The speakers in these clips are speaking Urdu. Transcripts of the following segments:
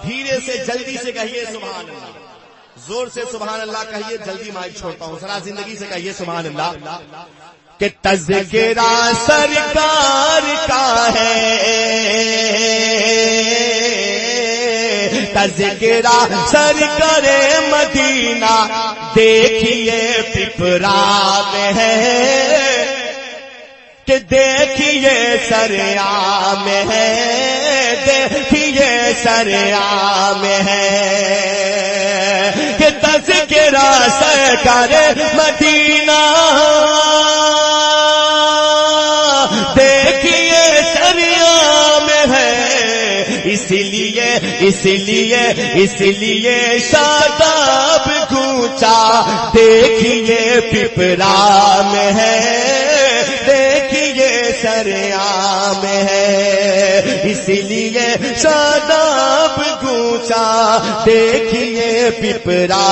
دھیرے سے جلدی سے کہیے سبحان اللہ، زور سے سبحان اللہ کہیے، جلدی مائک چھوڑتا ہوں، ذرا زندگی سے کہیے سبحان اللہ کہ تذکرہ سرکار کا ہے، تذکرہ سرکار مدینہ دیکھیے پپرا میں ہے، کہ دیکھیے سریام ہے، دیکھیے سریام ہے، کہ تذکرہ سرکار مدینہ دیکھیے سریام ہے، اس لیے شاداب گونچا دیکھیے پپرا میں ہے، دیکھیے سریام ہے، اس لیے شاداب گونچا دیکھیے پپرا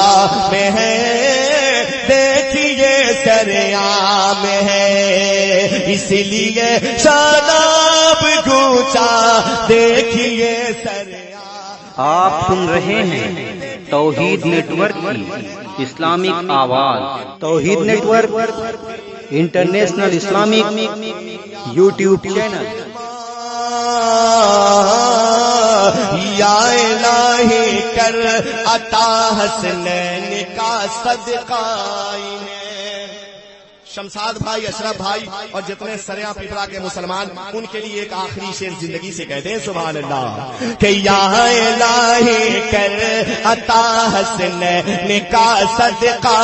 میں ہے، دیکھیے سریام ہے، اس لیے شاداب گونچا دیکھیے سریام۔ آپ سن رہے ہیں توحید نیٹ ورک کی اسلامک آواز، Tauheed network international Islamic YouTube channel. یا الہی کر عطا حسنین کا صدقہ انہیں۔ شمشاد بھائی، اشرف بھائی اور جتنے سریاں پپرا کے مسلمان، ان کے لیے ایک آخری شعر زندگی سے کہتے ہیں سبحان اللہ کہ یا الہی کر عطا حسنین کا صدقہ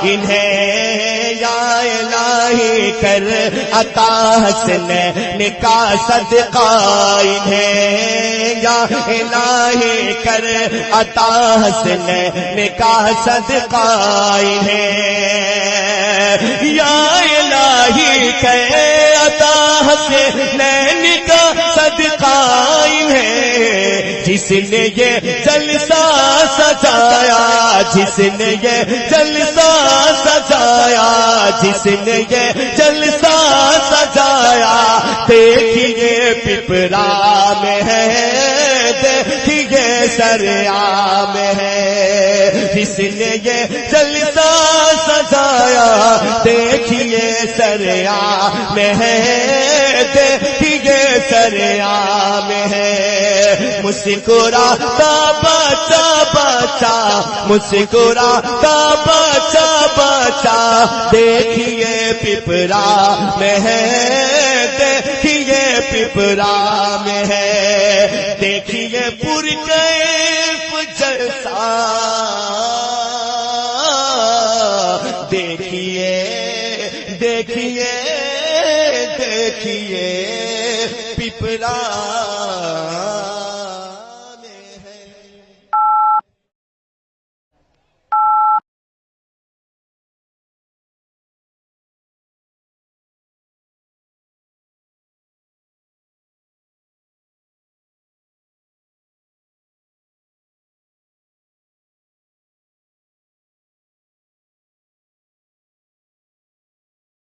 انہیں، یا الہی کر عطا حسنین کا صدقہ انہیں، یا الہی کر عطا حسنین کا صدقہ انہیں، یا الہی کہ عطا حسنین کا صدقہ انہیں، جس نے یہ جلسہ سجایا، جس نے یہ جلسہ سجایا، جس نے یہ جلسہ سجایا، دیکھیے پپرا میں ہے، دیکھیے سریام ہے، جس نے یہ جلسہ سجایا، دیکھیے سریام میں ہے، دیکھیے سریام ہے، مسکراتا بچہ بچہ، مسکراتا بچہ بچہ، دیکھیے پپرا میں ہے، دیکھیے پپرا میں ہے، دیکھیے پرکیف جلسہ، دیکھیے دیکھیے دیکھیے پپرا